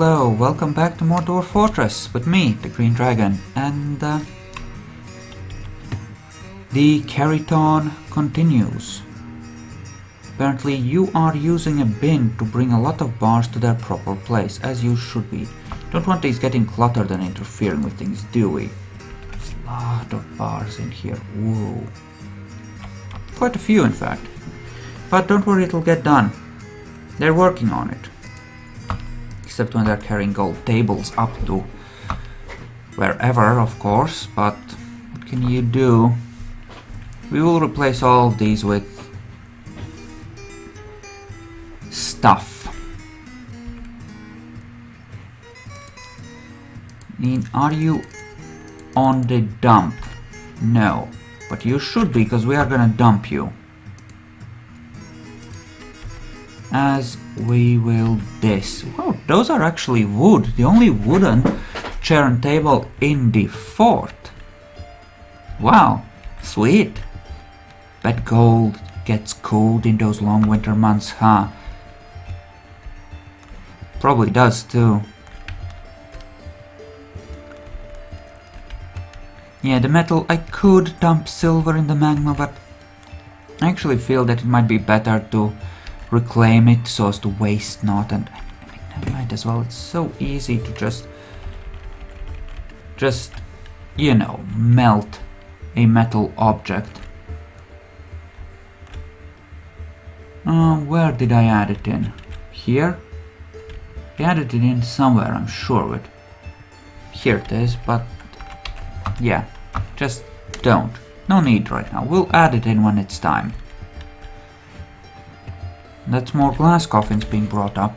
hello, welcome back to more Dwarf Fortress with me, the Green Dragon, and the Kitehs continues. Apparently you are using a bin to bring a lot of bars to their proper place, as you should be. Don't want these getting cluttered and interfering with things, do we? There's a lot of bars in here, whoa. Quite a few in fact. But don't worry, it'll get done. They're working on it. Except when they're carrying gold tables up to wherever, of course, but what can you do? We will replace all of these with stuff. I mean, are you on the dump? No, but you should be, because we are gonna dump you. As we will this. Wow, those are actually wood. The only wooden chair and table in the fort. Wow, sweet. Bet gold gets cold in those long winter months, huh? Probably does too. Yeah, the metal, I could dump silver in the magma, but I actually feel that it might be better to reclaim it so as to waste not, and I mean, I might as well. It's so easy to just you know, melt a metal object. Where did I add it in? Here? I added it in somewhere, I'm sure of it. Here it is, but yeah, just don't. No need right now. We'll add it in when it's time. That's more glass coffins being brought up.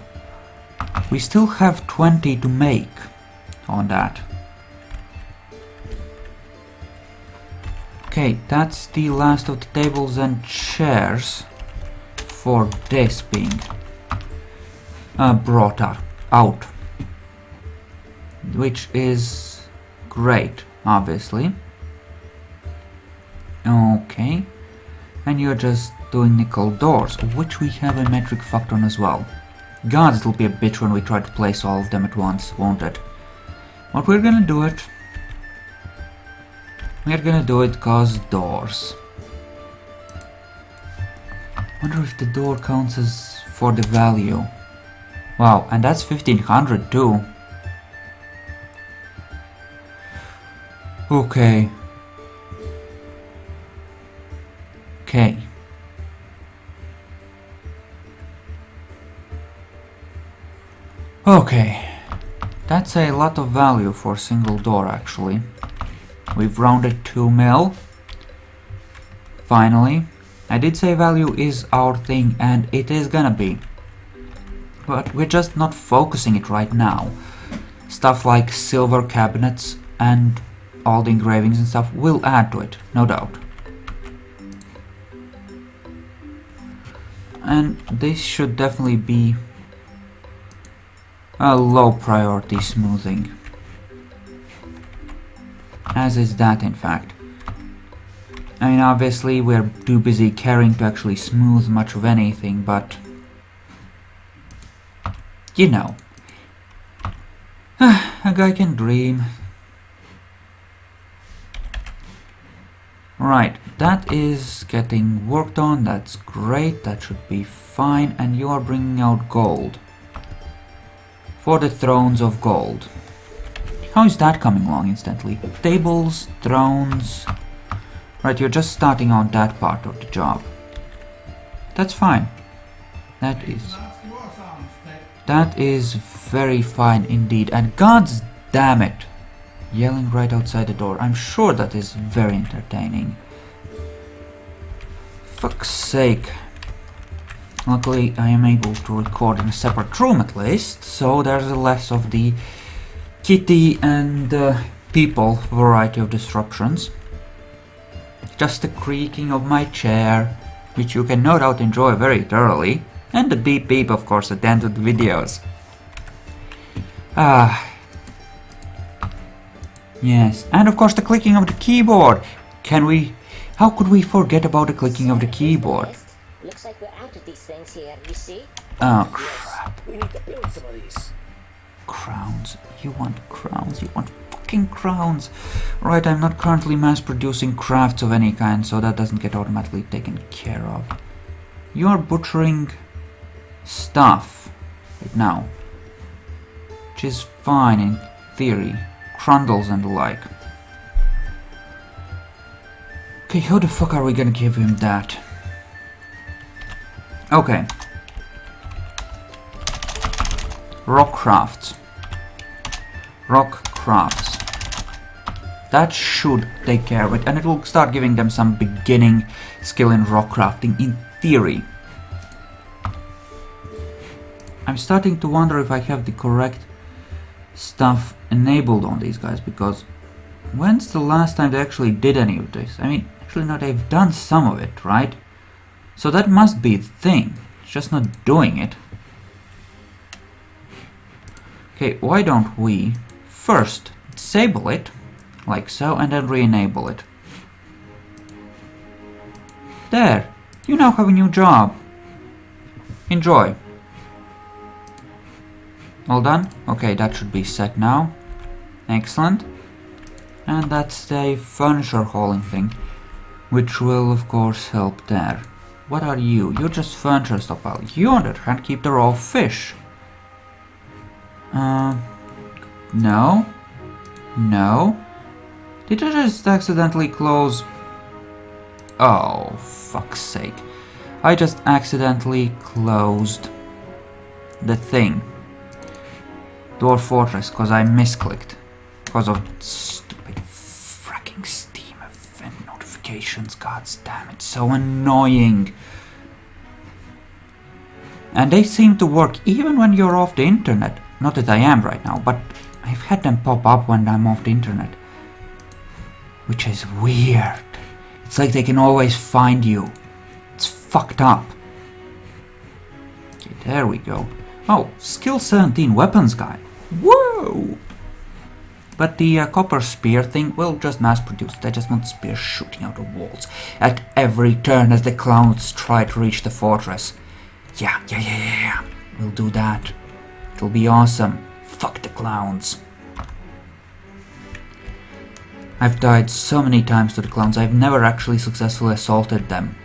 We still have 20 to make on that. Okay, that's the last of the tables and chairs for this being brought out. Which is great, obviously. Okay. And you're just doing nickel doors, of which we have a metric factor on as well. God, it'll be a bitch when we try to place all of them at once, won't it? But we're gonna do it. We're gonna do it cause doors. Wonder if the door counts as for the value. Wow, and that's 1500 too. Okay. Okay. Okay. That's a lot of value for a single door actually. We've rounded 2 mil. Finally. I did say value is our thing, and it is gonna be. But we're just not focusing it right now. Stuff like silver cabinets and all the engravings and stuff will add to it, no doubt. And this should definitely be a low priority smoothing. As is that, in fact. I mean, obviously we're too busy carrying to actually smooth much of anything, but you know, a guy can dream. Right, that is getting worked on, that's great, that should be fine, and you are bringing out gold. For the thrones of gold. How is that coming along instantly? Tables, thrones. Right, you're just starting on that part of the job. That's fine. That is very fine indeed. And gods damn it, yelling right outside the door. I'm sure that is very entertaining. Fuck's sake. Luckily I am able to record in a separate room at least, so there's less of the kitty and people variety of disruptions. Just the creaking of my chair, which you can no doubt enjoy very thoroughly, and the beep beep of course at the end of the videos. Yes, and of course the clicking of the keyboard. How could we forget about the clicking of the keyboard? Looks like we're out of these things here, you see? Oh crap. We need to build some of these. You want crowns, you want fucking crowns. Right, I'm not currently mass producing crafts of any kind, so that doesn't get automatically taken care of. You are butchering stuff right now, which is fine in theory. Crundles and the like. Okay, how the fuck are we gonna give him that? Okay. Rock crafts. Rock crafts. That should take care of it, and it will start giving them some beginning skill in rock crafting, in theory. I'm starting to wonder if I have the correct stuff enabled on these guys, because when's the last time they actually did any of this? I mean, actually no, they've done some of it, right? So that must be the thing, it's just not doing it. Okay, why don't we first disable it, like so, and then re-enable it. There, you now have a new job. Enjoy. All done? Okay, that should be set now. Excellent. And that's the furniture hauling thing, which will of course help there. What are you? You're just furniture stockpile. You on the other hand keep the raw fish. No. No. Did I just accidentally close? Oh, fuck's sake. I just accidentally closed the thing. Dwarf Fortress, because I misclicked. Because of stupid fracking Steam event notifications. God damn, it's so annoying. And they seem to work even when you're off the internet. Not that I am right now, but I've had them pop up when I'm off the internet. Which is weird. It's like they can always find you. It's fucked up. Okay, there we go. Oh, skill 17 weapons guy. Whoa! But the copper spear thing will just mass produce. I just want spears shooting out of walls at every turn as the clowns try to reach the fortress. Yeah. We'll do that. It'll be awesome. Fuck the clowns. I've died so many times to the clowns. I've never actually successfully assaulted them.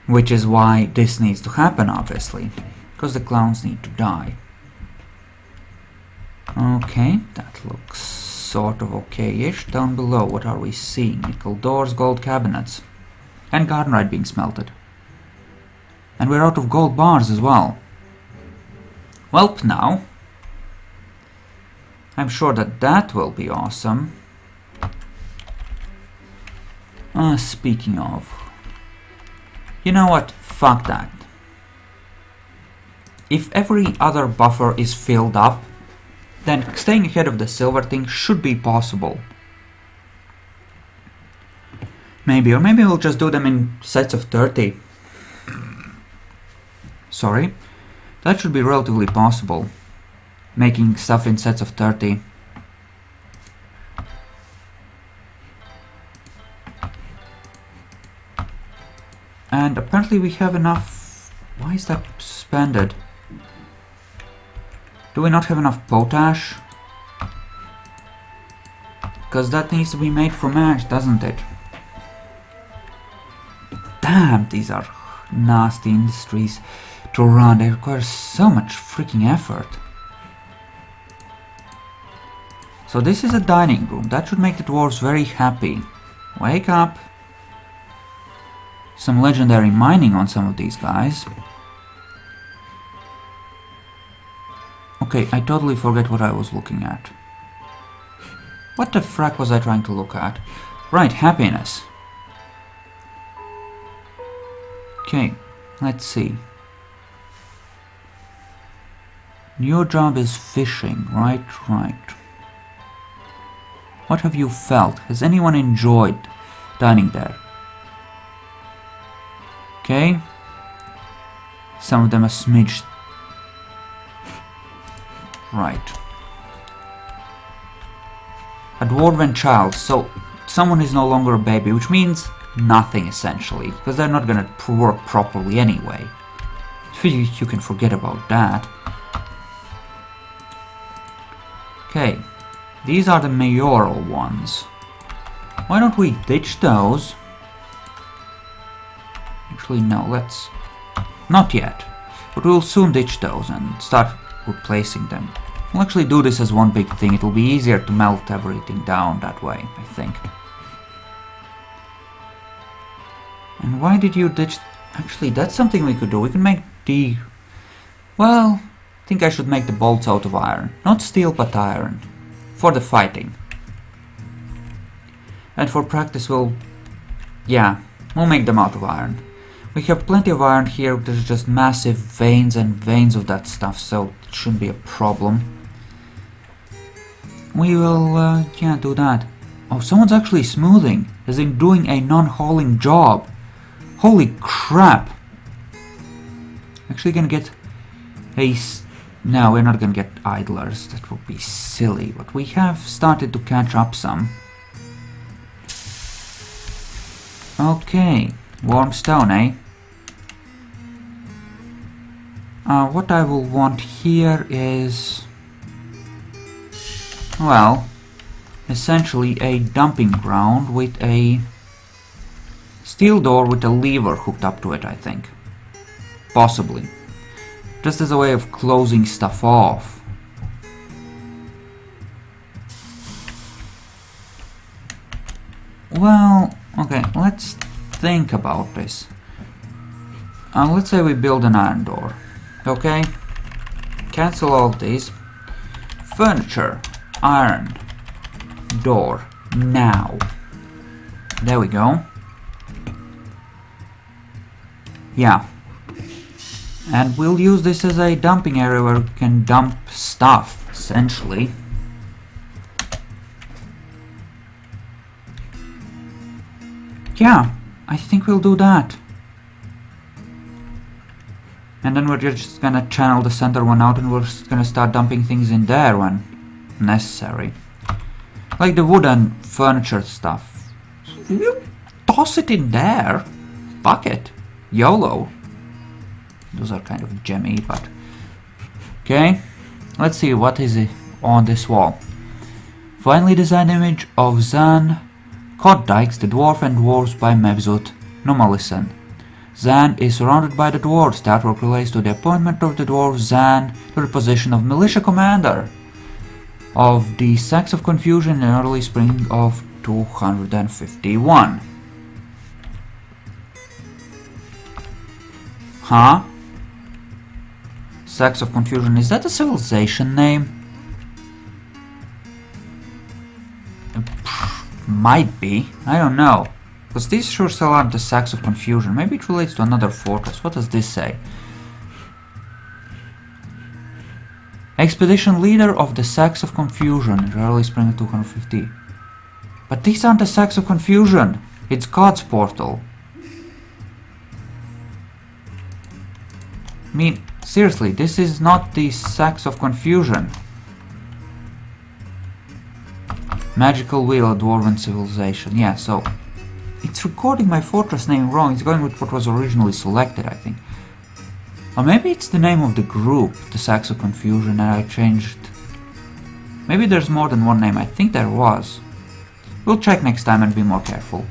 Which is why this needs to happen, obviously. Because the clowns need to die. Okay, that looks sort of okay-ish. Down below, what are we seeing? Nickel doors, gold cabinets. And gardenite being smelted. And we're out of gold bars as well. Welp now. I'm sure that that will be awesome. Speaking of... You know what? Fuck that. If every other buffer is filled up, then staying ahead of the silver thing should be possible. Maybe, or maybe we'll just do them in sets of 30. Sorry. That should be relatively possible. Making stuff in sets of 30. And apparently we have enough... Why is that suspended? Do we not have enough potash? Because that needs to be made from ash, doesn't it? Damn, these are nasty industries to run. They require so much freaking effort. So this is a dining room. That should make the dwarves very happy. Wake up. Some legendary mining on some of these guys. Okay, I totally forget what I was looking at. What the frack was I trying to look at? Right, happiness. Okay, let's see. Your job is fishing, right? What have you felt? Has anyone enjoyed dining there? Okay. Some of them are smidged. Right. A dwarven child, so someone is no longer a baby, which means nothing essentially, because they're not gonna work properly anyway. You can forget about that. Okay, these are the mayoral ones. Why don't we ditch those? Actually, no, let's... Not yet. But we'll soon ditch those and start replacing them. We'll actually do this as one big thing. It'll be easier to melt everything down that way, I think. And why did you ditch... Actually, that's something we could do. We can make the... Well, I think I should make the bolts out of iron. Not steel, but iron. For the fighting. And for practice, we'll make them out of iron. We have plenty of iron here. There's just massive veins and veins of that stuff, so it shouldn't be a problem. We will, do that. Oh, someone's actually smoothing, as in doing a non-hauling job. Holy crap! Actually gonna get a... No, we're not gonna get idlers. That would be silly, but we have started to catch up some. Okay, warm stone, eh? What I will want here is... Well, essentially a dumping ground with a steel door with a lever hooked up to it, I think. Possibly. Just as a way of closing stuff off. Well, okay, let's think about this. Let's say we build an iron door. Okay? Cancel all of these. Furniture. Iron. Door. Now. There we go. Yeah. And we'll use this as a dumping area where we can dump stuff, essentially. Yeah, I think we'll do that. And then we're just gonna channel the center one out and we're just gonna start dumping things in there when necessary. Like the wooden furniture stuff. You toss it in there. Fuck it. YOLO. Those are kind of gemmy, but... Okay. Let's see what is it on this wall. Finally designed image of Zan Cotdykes, the dwarf and dwarves by Mevzut Numalison. Zan is surrounded by the dwarves. The artwork relates to the appointment of the dwarf Zan to the position of militia commander of the Sacks of Confusion in early spring of 251. Huh? Sacks of Confusion, is that a civilization name? Might be, I don't know. Because these sure still aren't the Sacks of Confusion. Maybe it relates to another fortress. What does this say? Expedition leader of the Sacks of Confusion in early spring of 250. But these aren't the Sacks of Confusion. It's God's portal. I mean, seriously, this is not the Sacks of Confusion. Magical wheel, a dwarven civilization. Yeah, so it's recording my fortress name wrong. It's going with what was originally selected, I think. Or maybe it's the name of the group, the Sacks of Confusion, and I changed. Maybe there's more than one name. I think there was. We'll check next time and be more careful.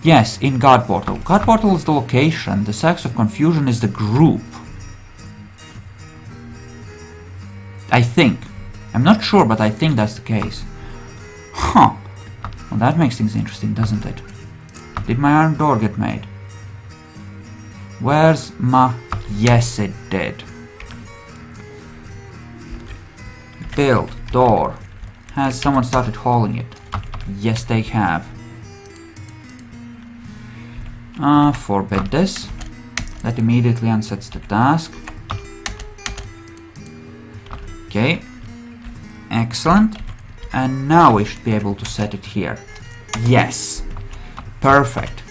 Yes, in God Portal. God Portal is the location. The Sacks of Confusion is the group. I think. I'm not sure, but I think that's the case. Huh. Well, that makes things interesting, doesn't it? Did my iron door get made? Where's my... Yes, it did. Build. Door. Has someone started hauling it? Yes, they have. Forbid this. That immediately unsets the task. Okay. Excellent. And now we should be able to set it here. Yes. Perfect.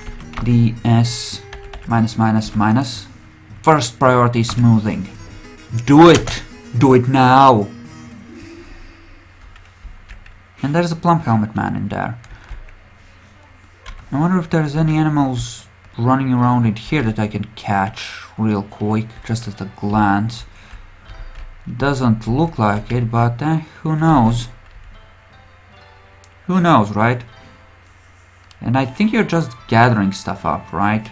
DS minus minus minus. First priority smoothing. Do it. Do it now. And there's a plump helmet man in there. I wonder if there's any animals running around in here that I can catch real quick, just at a glance. Doesn't look like it, but who knows? Who knows, right? And I think you're just gathering stuff up, right?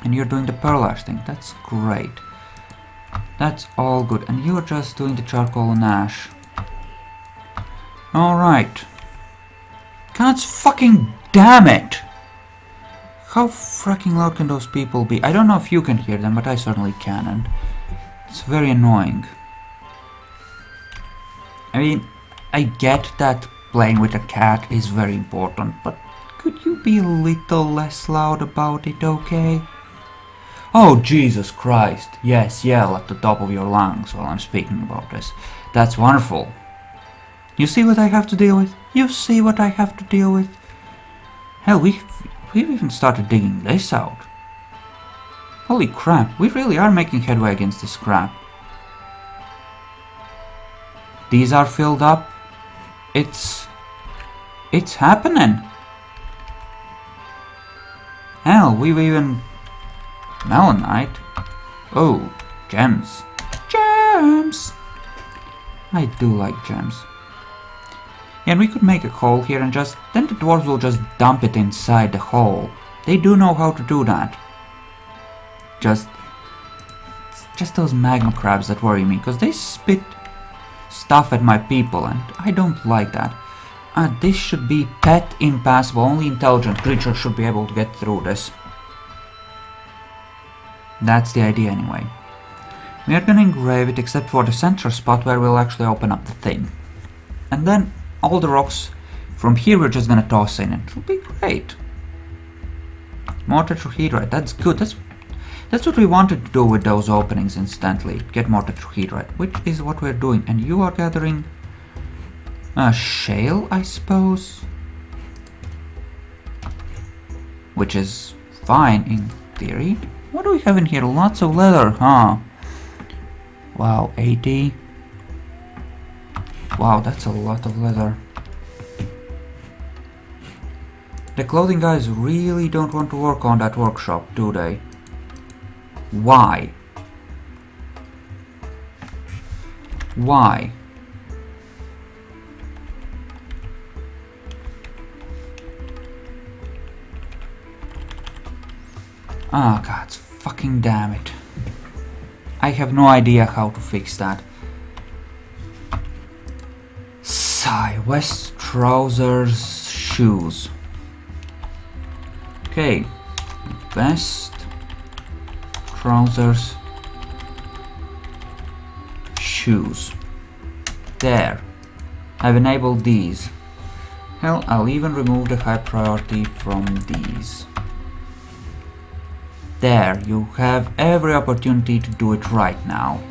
And you're doing the pearl ash thing. That's great. That's all good. And you're just doing the charcoal and ash. Alright. Gods fucking damn it! How fucking loud can those people be? I don't know if you can hear them, but I certainly can, and it's very annoying. I mean, I get that playing with a cat is very important, but could you be a little less loud about it, okay? Oh, Jesus Christ. Yes, yell at the top of your lungs while I'm speaking about this. That's wonderful. You see what I have to deal with? You see what I have to deal with? Hell, we've even started digging this out. Holy crap, we really are making headway against this crap. These are filled up. It's happening. Hell, we've even... Melanite? Oh, gems. Gems! I do like gems. Yeah, and we could make a hole here and then the dwarves will just dump it inside the hole. They do know how to do that. It's just those magma crabs that worry me, because they spit stuff at my people and I don't like that. This should be pet impassable. Only intelligent creatures should be able to get through this. That's the idea anyway. We are gonna engrave it except for the central spot where we'll actually open up the thing. And then all the rocks from here we're just gonna toss in and it'll be great. More tetrahedrite, that's good. That's what we wanted to do with those openings instantly. Get more tetrahedrite, which is what we're doing. And you are gathering shale, I suppose. Which is fine in theory. What do we have in here? Lots of leather, huh? Wow, 80. Wow, that's a lot of leather. The clothing guys really don't want to work on that workshop, do they? Why? Why? Ah, God, fucking damn it. I have no idea how to fix that. Sigh, West trousers, shoes. Okay, vest, trousers, shoes. There. I've enabled these. Hell, I'll even remove the high priority from these. There, you have every opportunity to do it right now.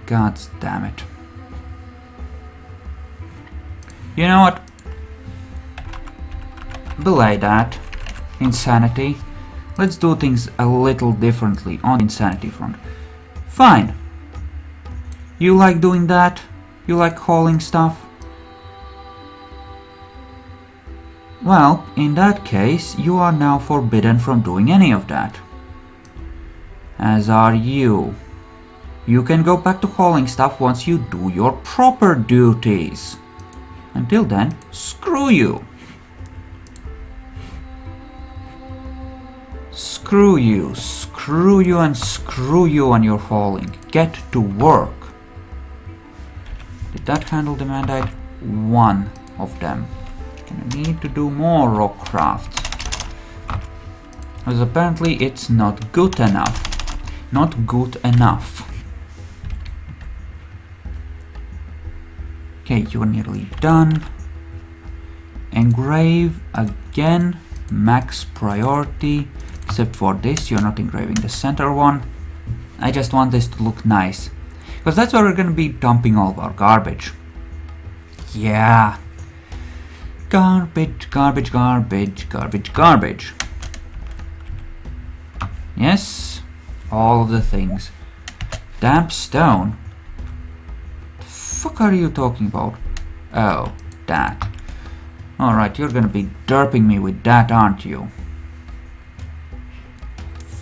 God damn it. You know what? Belay that. Insanity. Let's do things a little differently on the insanity front. Fine. You like doing that? You like hauling stuff? Well, in that case, you are now forbidden from doing any of that. As are you. You can go back to hauling stuff once you do your proper duties. Until then, screw you. Screw you, and screw you on your hauling. Get to work. Did that handle the mandate? One of them. I need to do more rock crafts. Because apparently it's not good enough. Not good enough. Okay, you're nearly done. Engrave again. Max priority. Except for this, you're not engraving the center one. I just want this to look nice. Because that's where we're going to be dumping all of our garbage. Yeah. Garbage, garbage, garbage, garbage, garbage. Yes, all of the things. Damp stone. The fuck are you talking about? Oh, that. Alright, you're gonna be derping me with that, aren't you?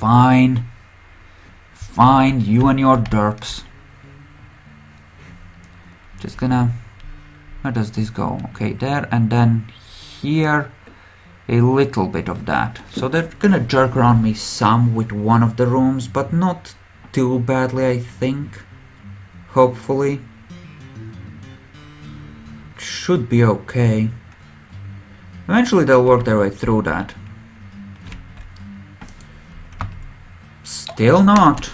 Fine. Fine, you and your derps. Just gonna... Where does this go? Okay, there, and then here a little bit of that. So they're gonna jerk around me some with one of the rooms, but not too badly, I think. Hopefully. Should be okay. Eventually they'll work their way through that. Still not.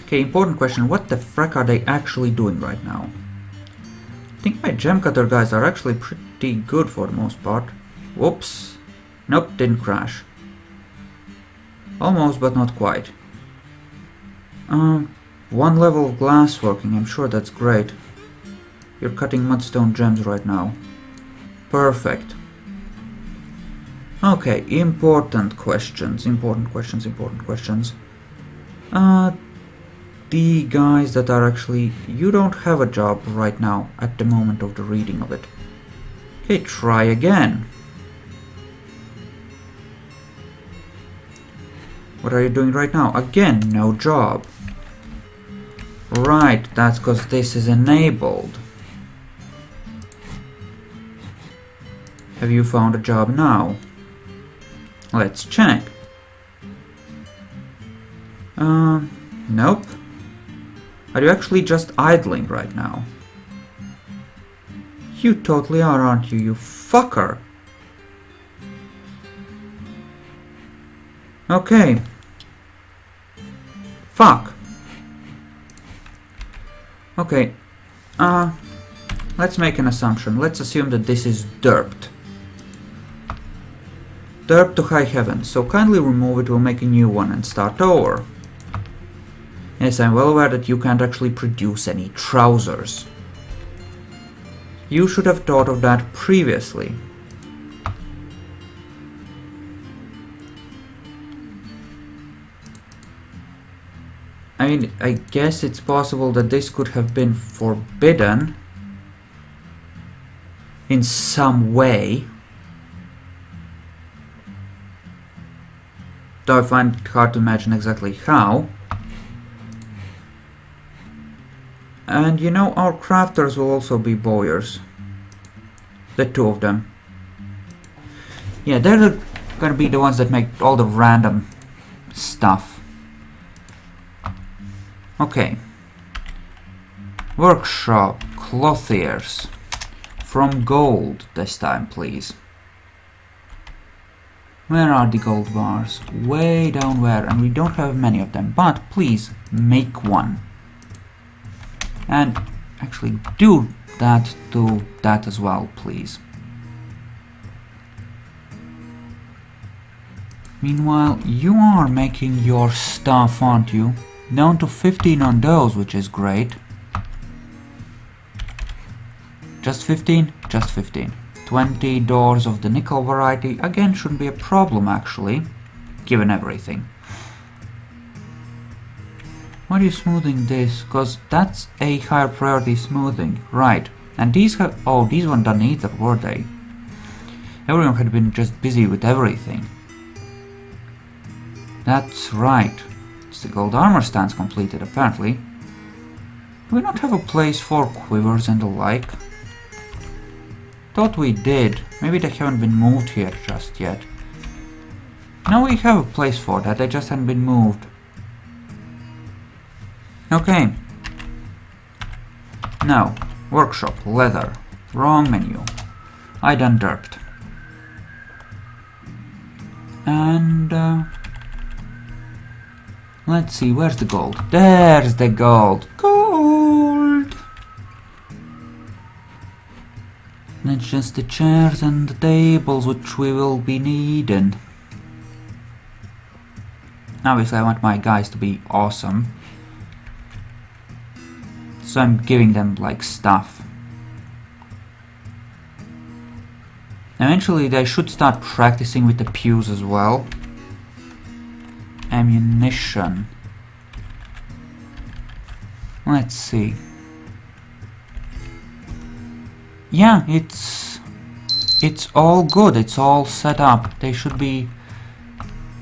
Okay, important question. What the frack are they actually doing right now? I think my gem cutter guys are actually pretty good for the most part. Whoops. Nope, didn't crash. Almost, but not quite. One level of glass working, I'm sure that's great. You're cutting mudstone gems right now. Perfect. Okay, important questions. The guys that are actually... You don't have a job right now at the moment of the reading of it. Okay, try again. What are you doing right now? Again, no job. Right, that's because this is enabled. Have you found a job now? Let's check. Nope. Are you actually just idling right now? You totally are, aren't you, you fucker? Okay. Fuck. Okay. Let's make an assumption. Let's assume that this is derped. Derp to high heaven, so kindly remove it, we'll make a new one and start over. Yes, I'm well aware that you can't actually produce any trousers. You should have thought of that previously. I mean, I guess it's possible that this could have been forbidden in some way. Though I find it hard to imagine exactly how. And you know, our crafters will also be bowyers. The two of them. Yeah, they're gonna be the ones that make all the random stuff. Okay. Workshop, clothiers. From gold this time, please. Where are the gold bars? Way down where, and we don't have many of them, but please make one. And actually do that to that as well, please. Meanwhile, you are making your stuff, aren't you? Down to 15 on those, which is great. Just 15? Just 15. 20 doors of the nickel variety, again, shouldn't be a problem actually, given everything. Why are you smoothing this? Because that's a higher priority smoothing. Right. And these have... Oh, these weren't done either, were they? Everyone had been just busy with everything. That's right. It's the gold armor stands completed, apparently. Do we not have a place for quivers and the like? Thought we did. Maybe they haven't been moved here just yet. No, we have a place for that, they just haven't been moved. Okay. Now, workshop, leather. Wrong menu. I done derped. And let's see, where's the gold? There's the gold. Gold! It's just the chairs and the tables which we will be needing. Obviously I want my guys to be awesome. So I'm giving them like stuff. Eventually they should start practicing with the pews as well. Ammunition. Let's see. Yeah, it's all good. It's all set up. They should be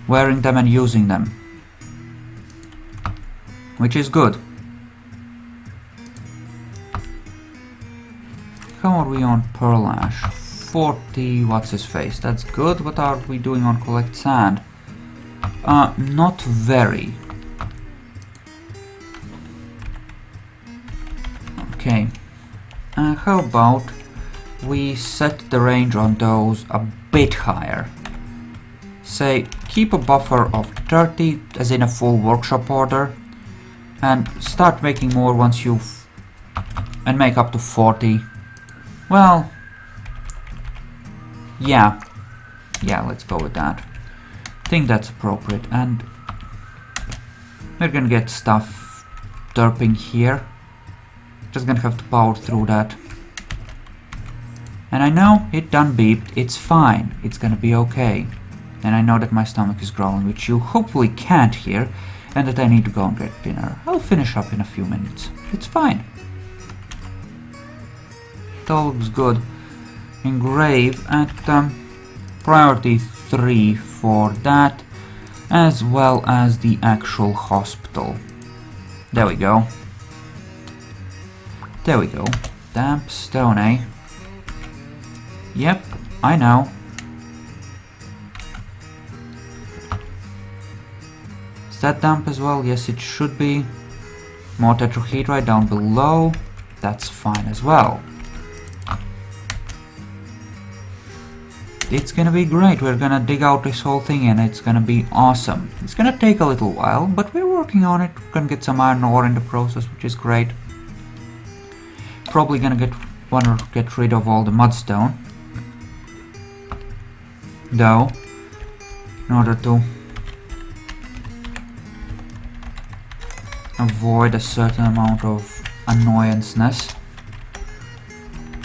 wearing them and using them, which is good. How are we on Pearl Ash? 40, what's his face? That's good. What are we doing on Collect Sand? Not very. Okay. How about we set the range on those a bit higher? Say, keep a buffer of 30, as in a full workshop order, and start making more once you've... and make up to 40. Well... yeah, let's go with that. I think that's appropriate, and we're gonna get stuff derping here. Just gonna have to power through that. And I know it done beeped, it's fine, it's gonna be okay. And I know that my stomach is growling, which you hopefully can't hear, and that I need to go and get dinner. I'll finish up in a few minutes. It's fine. It all looks good. Engrave at priority 3 for that, as well as the actual hospital. There we go. There we go. Damp stone, eh? Yep, I know. Is that damp as well? Yes, it should be. More tetrahedrite down below. That's fine as well. It's gonna be great. We're gonna dig out this whole thing and it's gonna be awesome. It's gonna take a little while, but we're working on it. We're gonna get some iron ore in the process, which is great. Probably gonna wanna get rid of all the mudstone, though, in order to avoid a certain amount of annoyanceness.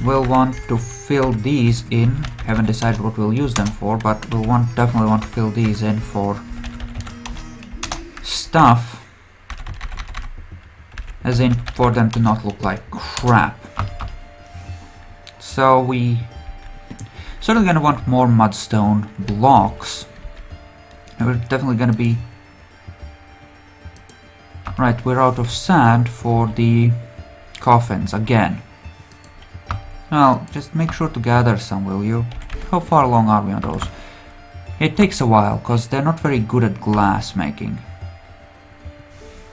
We'll want to fill these in. Haven't decided what we'll use them for, but we'll definitely want to fill these in for stuff, as in for them to not look like crap. So we certainly gonna want more mudstone blocks. And we're definitely gonna be... right, we're out of sand for the coffins again. Well, just make sure to gather some, will you? How far along are we on those? It takes a while, because they're not very good at glass making.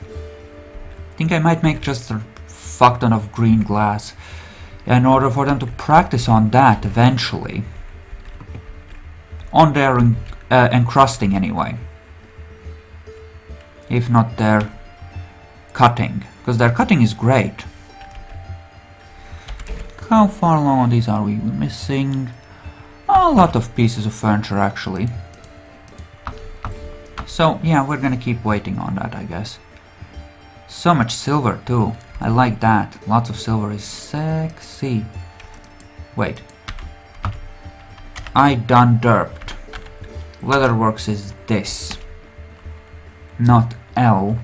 I think I might make just a fuck ton of green glass in order for them to practice on that eventually. On their encrusting anyway. If not their cutting, because their cutting is great. How far along on these are we? We're missing a lot of pieces of furniture actually. So yeah, we're gonna keep waiting on that, I guess. So much silver too. I like that. Lots of silver is sexy. Wait. I done derped. Leatherworks is this. Not L.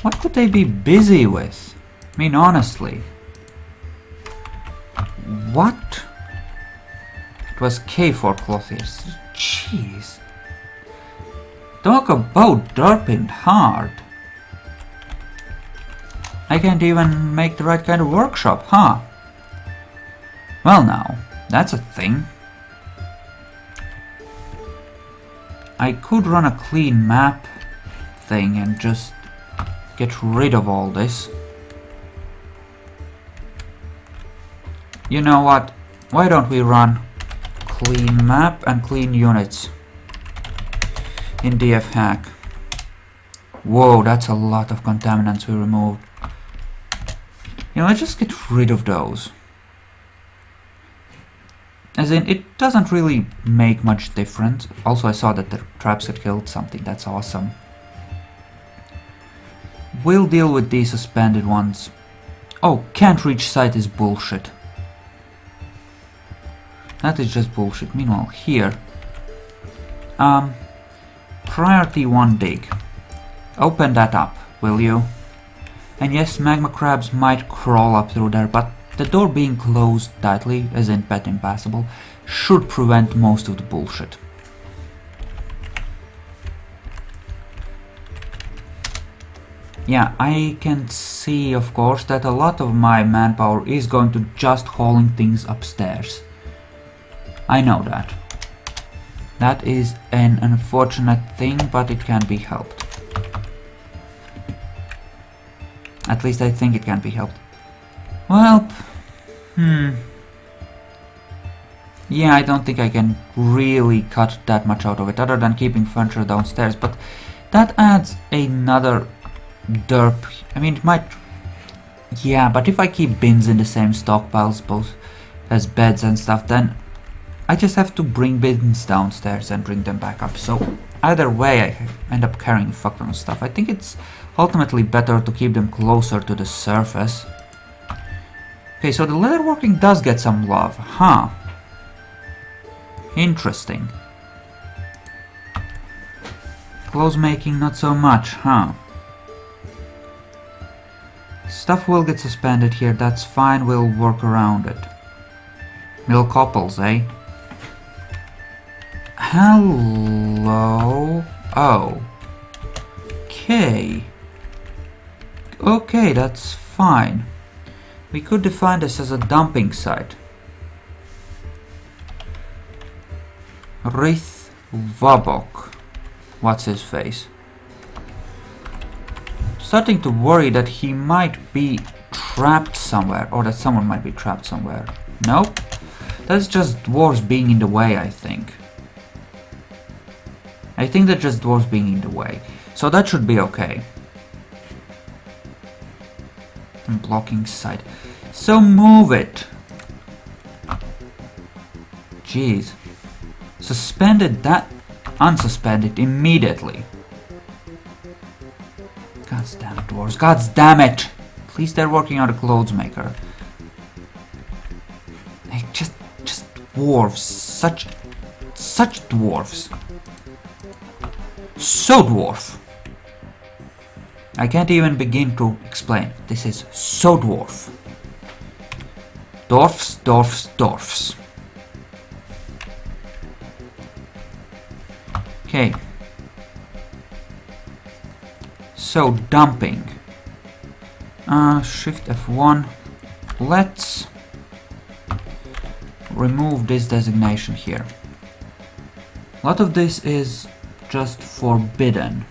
What could they be busy with? I mean, honestly. What? It was K for clothiers. Jeez. Talk about derping hard. I can't even make the right kind of workshop, huh? Well now, that's a thing. I could run a clean map thing and just get rid of all this. You know what? Why don't we run clean map and clean units in DF hack? Whoa, that's a lot of contaminants we removed. You know, let's just get rid of those. As in, it doesn't really make much difference. Also, I saw that the traps had killed something. That's awesome. We'll deal with these suspended ones. Oh, can't reach site is bullshit. That is just bullshit. Meanwhile, here. Priority 1 dig. Open that up, will you? And yes, magma crabs might crawl up through there, but The door being closed tightly, as in pet impassable, should prevent most of the bullshit. Yeah, I can see, of course, that a lot of my manpower is going to just hauling things upstairs. I know that. That is an unfortunate thing, but it can be helped. At least I think it can be helped. Well, yeah, I don't think I can really cut that much out of it, other than keeping furniture downstairs, but that adds another derp. I mean, it might... Yeah, but if I keep bins in the same stockpiles, both as beds and stuff, then I just have to bring bins downstairs and bring them back up. So either way, I end up carrying a fuck ton of stuff. I think it's ultimately better to keep them closer to the surface. Okay, so the leatherworking does get some love, huh? Interesting. Clothes making not so much, huh? Stuff will get suspended here, that's fine, we'll work around it. Mill couples, eh? Hello? Oh. Okay. Okay, that's fine. We could define this as a dumping site. Rith Vabok. What's his face? Starting to worry that he might be trapped somewhere, or that someone might be trapped somewhere. Nope. That's just dwarves being in the way, I think. I think that's just dwarves being in the way. So that should be okay. And blocking site. So move it. Jeez. Suspended that. Unsuspended immediately. God damn it, dwarves. God damn it! At least they're working on a clothes maker. Like, just dwarves. Such dwarves. So dwarf. I can't even begin to explain. This is so dwarf. Dwarfs, dwarfs, dwarfs. Okay. So, dumping. Shift F1. Let's remove this designation here. A lot of this is just forbidden.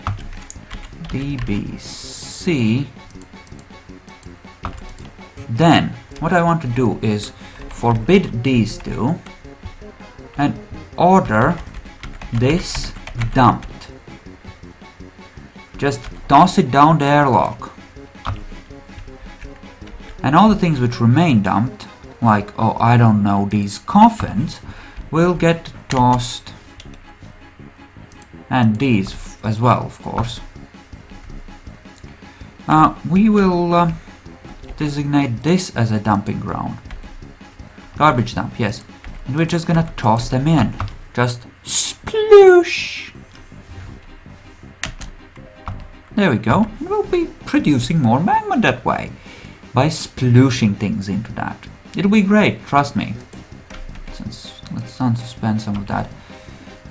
DBC. Then, what I want to do is forbid these two and order this dumped. Just toss it down the airlock. And all the things which remain dumped, like, oh, I don't know, these coffins, will get tossed. And these as well, of course. We will designate this as a dumping ground. Garbage dump, yes. And we're just gonna toss them in. Just sploosh! There we go. And we'll be producing more magma that way. By splooshing things into that. It'll be great, trust me. Let's unsuspend some of that.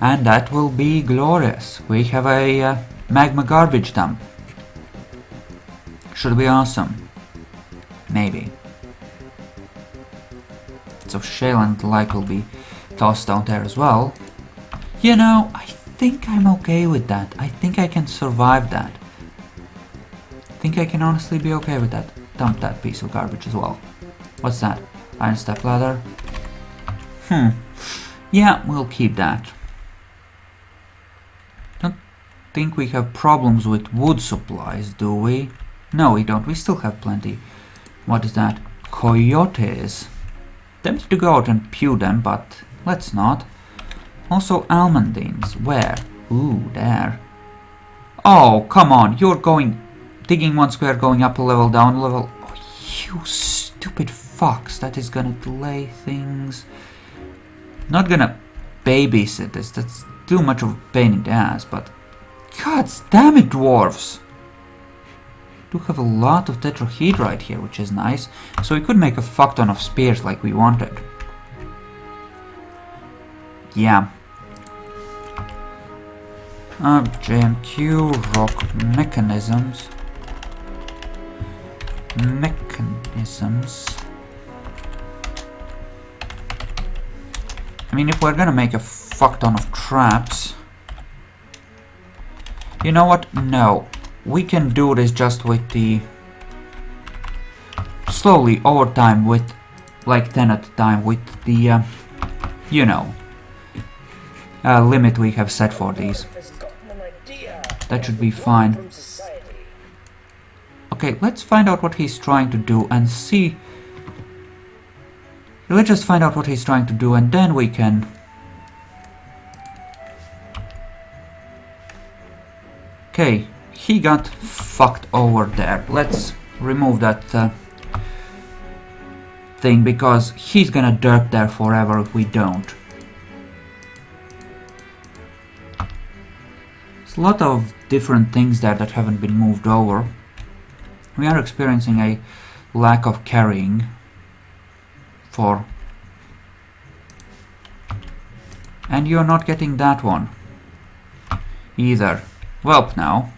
And that will be glorious. We have a magma garbage dump. Should be awesome. Maybe. So shale and like will be tossed down there as well. You know, I think I'm okay with that. I think I can survive that. I think I can honestly be okay with that. Dump that piece of garbage as well. What's that? Iron step ladder? Yeah, we'll keep that. Don't think we have problems with wood supplies, do we? No, we don't. We still have plenty. What is that? Coyotes. Tempted to go out and pew them, but let's not. Also almondines. Where? Ooh, there. Oh, come on. You're digging one square, going up a level, down a level. Oh, you stupid fucks. That is gonna delay things. Not gonna babysit this. That's too much of a pain in the ass, but... God damn it, dwarves! do have a lot of tetrahedrite here, which is nice. So we could make a fuck ton of spears like we wanted. Yeah. JMQ, rock mechanisms. I mean, if we're gonna make a fuck ton of traps... You know what? No. We can do this just with the... slowly, over time, with... like 10 at a time, with the... you know... limit we have set for these. That should be fine. Okay, let's find out what he's trying to do and see... Let's just find out what he's trying to do and then we can... Okay, he got fucked over there. Let's remove that thing because he's gonna derp there forever if we don't. There's a lot of different things there that haven't been moved over. We are experiencing a lack of carrying for... And you're not getting that one either. Well, now,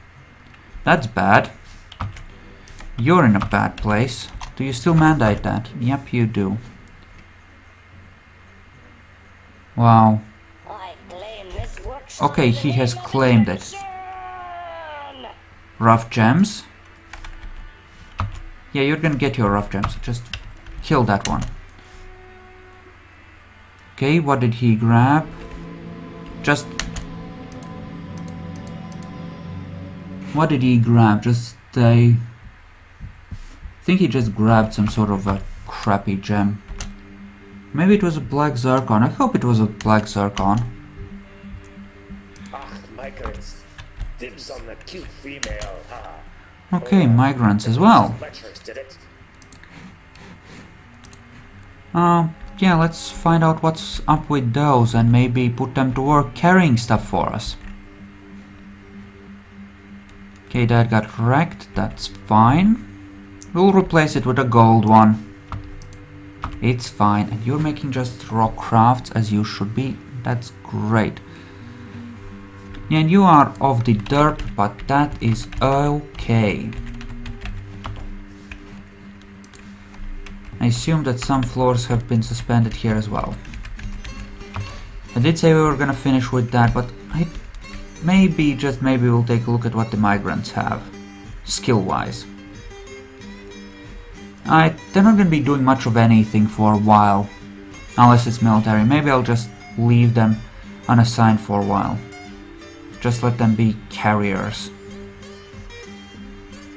that's bad. You're in a bad place. Do you still mandate that? Yep, you do. Wow. Okay, he has claimed it. Rough gems. Yeah, you're gonna get your rough gems. Just kill that one. Okay, what did he grab? Just... What did he grab? Just a... I think he just grabbed some sort of a crappy gem. Maybe it was a black zircon. I hope it was a black zircon. Migrants. Dibs on the cute female, okay, migrants as well. Yeah, let's find out what's up with those and maybe put them to work carrying stuff for us. Okay, that got wrecked, that's fine. We'll replace it with a gold one. It's fine, and you're making just rock crafts as you should be. That's great. Yeah, and you are of the derp, but that is okay. I assume that some floors have been suspended here as well. I did say we were gonna finish with that, but maybe, just maybe, we'll take a look at what the migrants have, skill-wise. They're not gonna be doing much of anything for a while, unless it's military. Maybe I'll just leave them unassigned for a while. Just let them be carriers.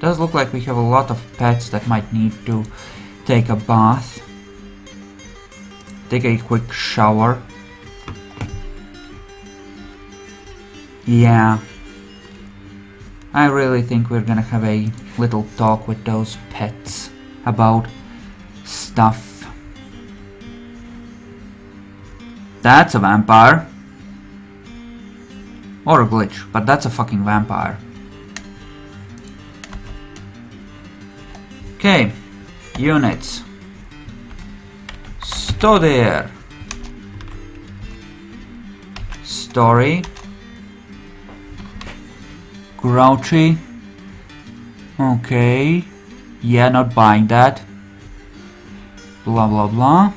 Does look like we have a lot of pets that might need to take a bath. Take a quick shower. Yeah. I really think we're gonna have a little talk with those pets about stuff. That's a vampire. Or a glitch, but that's a fucking vampire. Okay, units. Stay there. Story. Grouchy. Okay. Yeah, not buying that. Blah blah blah.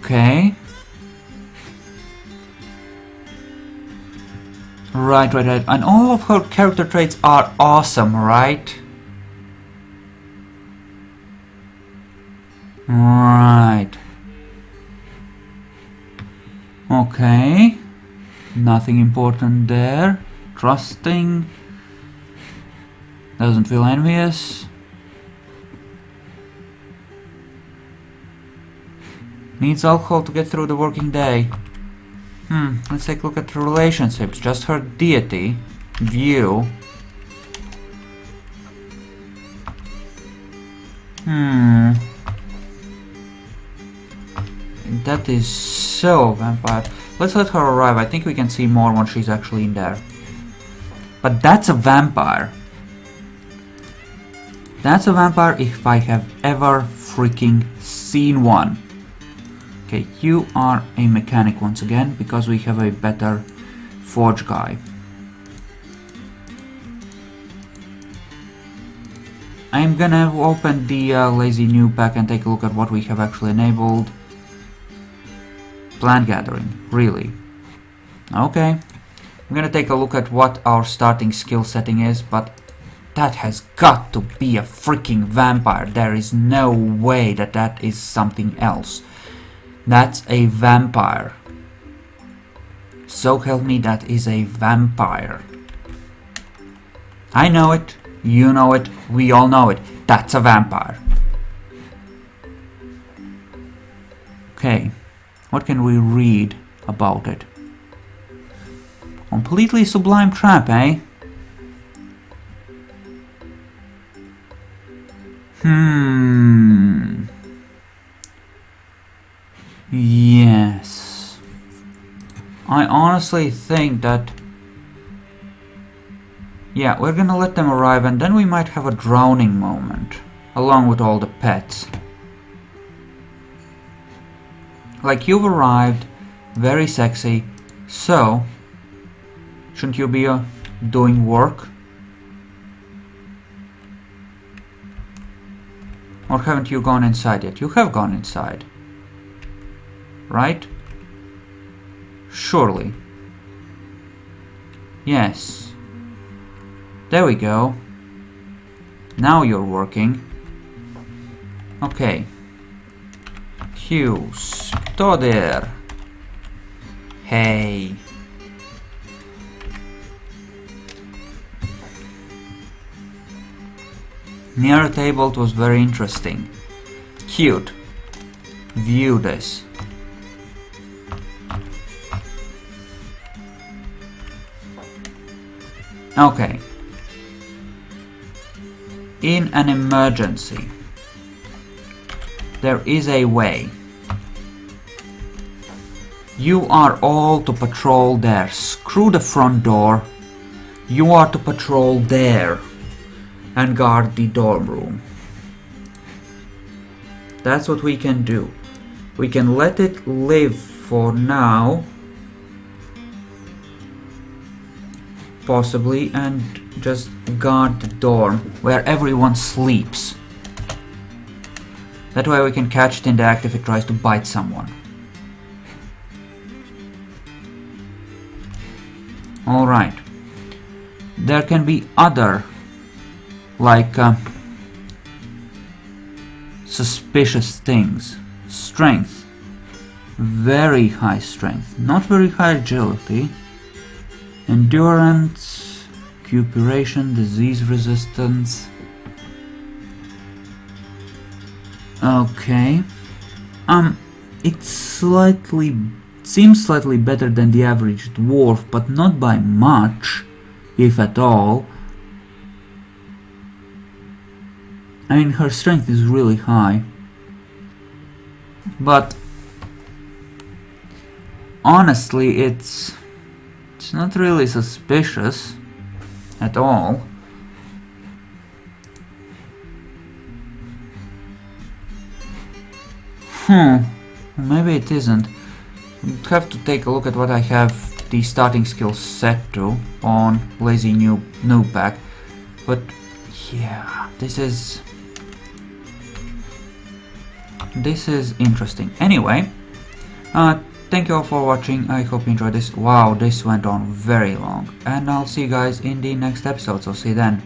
Okay. Right. And all of her character traits are awesome, right? Right. Okay. Nothing important there. Trusting. Doesn't feel envious. Needs alcohol to get through the working day. Let's take a look at the relationships. Just her deity. View. That is so vampire. Let's let her arrive. I think we can see more once she's actually in there. But that's a vampire. That's a vampire if I have ever freaking seen one. Okay, you are a mechanic once again, because we have a better forge guy. I'm gonna open the lazy new pack and take a look at what we have actually enabled. Plant gathering, really? Okay. I'm gonna take a look at what our starting skill setting is, but that has got to be a freaking vampire. There is no way that that is something else. That's a vampire. So help me, that is a vampire. I know it, you know it, we all know it. That's a vampire. Okay, what can we read about it? Completely sublime trap, eh? Yes. I honestly think that... yeah, we're gonna let them arrive and then we might have a drowning moment. Along with all the pets. Like, you've arrived, very sexy, so... shouldn't you be doing work? Or haven't you gone inside yet? You have gone inside. Right? Surely. Yes. There we go. Now you're working. Okay. Hugh, stop there. Hey. Near a table, it was very interesting. Cute. View this. Okay. In an emergency, there is a way. You are all to patrol there. Screw the front door. You are to patrol there and guard the dorm room. That's what we can do. We can let it live for now, possibly, and just guard the dorm where everyone sleeps. That way we can catch it in the act if it tries to bite someone. Alright. There can be other, like, suspicious things. Strength. Very high strength. Not very high agility. Endurance. Recuperation. Disease resistance. Okay. It seems slightly better than the average dwarf, but not by much, if at all. I mean, her strength is really high, but honestly, it's not really suspicious at all. Maybe it isn't. I'd have to take a look at what I have the starting skills set to on lazy noob pack, but yeah, this is interesting. Anyway, thank you all for watching. I hope you enjoyed this. Wow, this went on very long, and I'll see you guys in the next episode, so see you then.